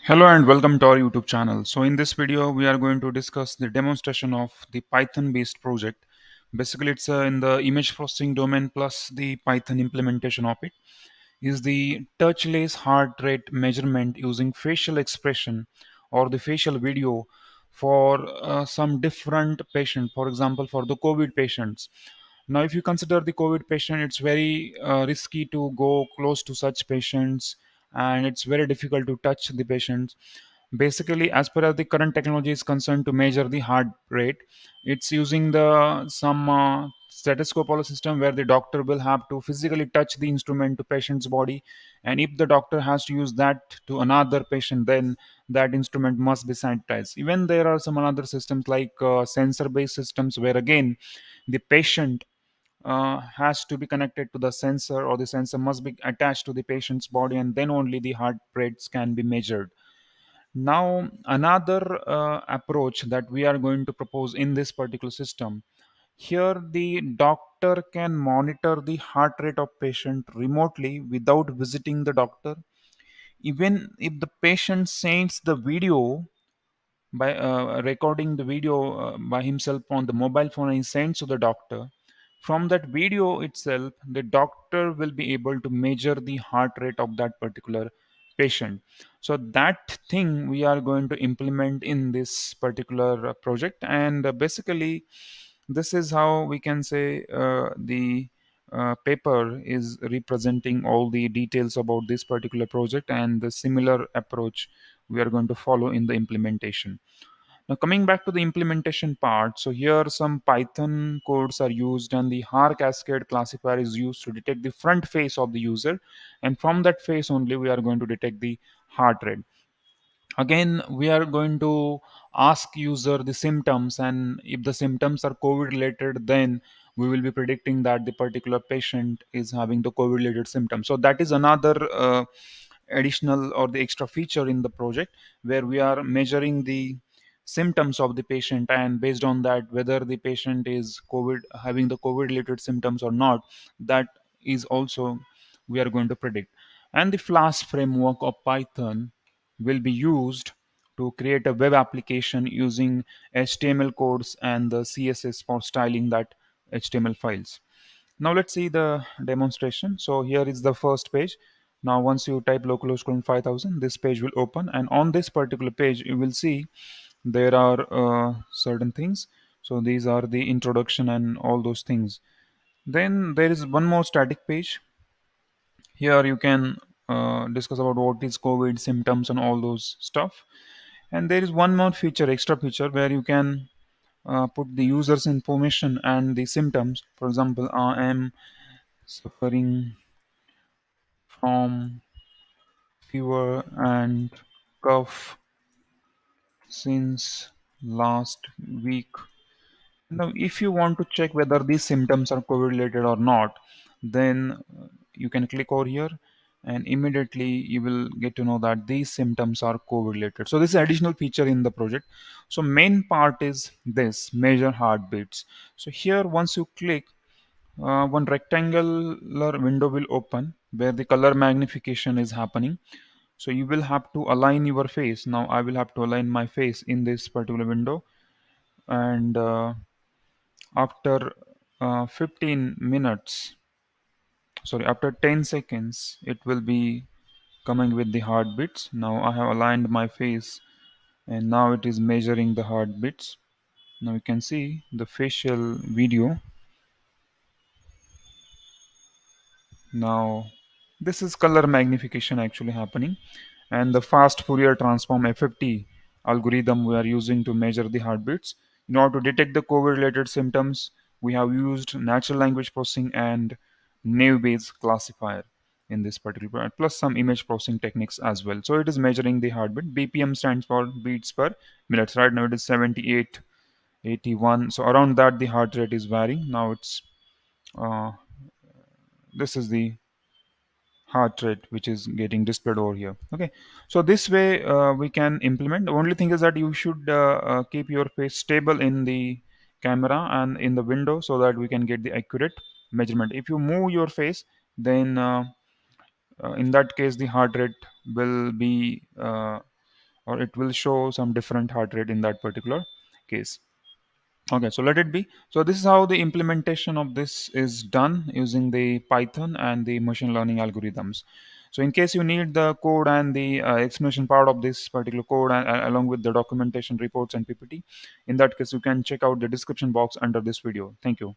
Hello and welcome to our YouTube channel. So in this video, we are going to discuss the demonstration of the Python-based project. Basically, it's in the image processing domain plus the Python implementation of it. Is the touchless heart rate measurement using facial expression or the facial video for some different patient. For example, for the COVID patients. Now, if you consider the COVID patient, it's very risky to go close to such patients, and it's very difficult to touch the patients. Basically, as per as the current technology is concerned, to measure the heart rate, it's using the some stethoscope or system where the doctor will have to physically touch the instrument to patient's body, and if the doctor has to use that to another patient, then that instrument must be sanitized. Even there are some other systems like sensor based systems where again the patient has to be connected to the sensor, or the sensor must be attached to the patient's body, and then only the heart rates can be measured. Now, another approach that we are going to propose in this particular system, here the doctor can monitor the heart rate of patient remotely without visiting the doctor. Even if the patient sends the video by recording the video by himself on the mobile phone and he sends to the doctor, from that video itself the doctor will be able to measure the heart rate of that particular patient. So that thing we are going to implement in this particular project, and basically this is how we can say the paper is representing all the details about this particular project and the similar approach we are going to follow in the implementation. Now, coming back to the implementation part, so here some Python codes are used, and the har cascade classifier is used to detect the front face of the user, and from that face only we are going to detect the heart rate. Again, we are going to ask user the symptoms, and if the symptoms are COVID related, then we will be predicting that the particular patient is having the COVID related symptoms. So that is another additional or the extra feature in the project, where we are measuring the symptoms of the patient, and based on that whether the patient is COVID having the COVID related symptoms or not, that is also we are going to predict. And the flash framework of Python will be used to create a web application using HTML codes and the CSS for styling that HTML files. Now let's see the demonstration. So here is the first page. Now once you type localhost colon 5000, this page will open, and on this particular page you will see there are certain things. So these are the introduction and all those things. Then there is one more static page. Here you can discuss about what is COVID symptoms and all those stuff. And there is one more feature, extra feature, where you can put the user's information and the symptoms. For example, I am suffering from fever and cough since last week. Now, if you want to check whether these symptoms are COVID related or not, then you can click over here, and immediately you will get to know that these symptoms are COVID related. So this is additional feature in the project. So main part is this measure heartbeats. So here once you click, one rectangular window will open where the color magnification is happening. So you will have to align your face. Now I will have to align my face in this particular window, and after 15 minutes, sorry, after 10 seconds, it will be coming with the heartbeats. Now I have aligned my face, and now it is measuring the heartbeats. Now you can see the facial video. Now this is color magnification actually happening, and the fast Fourier transform FFT algorithm we are using to measure the heartbeats. In order to detect the COVID related symptoms, we have used natural language processing and naive Bayes classifier in this particular, plus some image processing techniques as well. So it is measuring the heartbeat. BPM stands for beats per minute. Right now it is 78, 81. So around that the heart rate is varying. Now it's uh, this is the heart rate which is getting displayed over here. Okay, so this way we can implement. The only thing is that you should keep your face stable in the camera and in the window so that we can get the accurate measurement. If you move your face, then in that case the heart rate will be or it will show some different heart rate in that particular case. Okay, so let it be. So this is how the implementation of this is done using the Python and the machine learning algorithms. So in case you need the code and the explanation part of this particular code, along with the documentation reports and PPT, in that case you can check out the description box under this video. Thank you.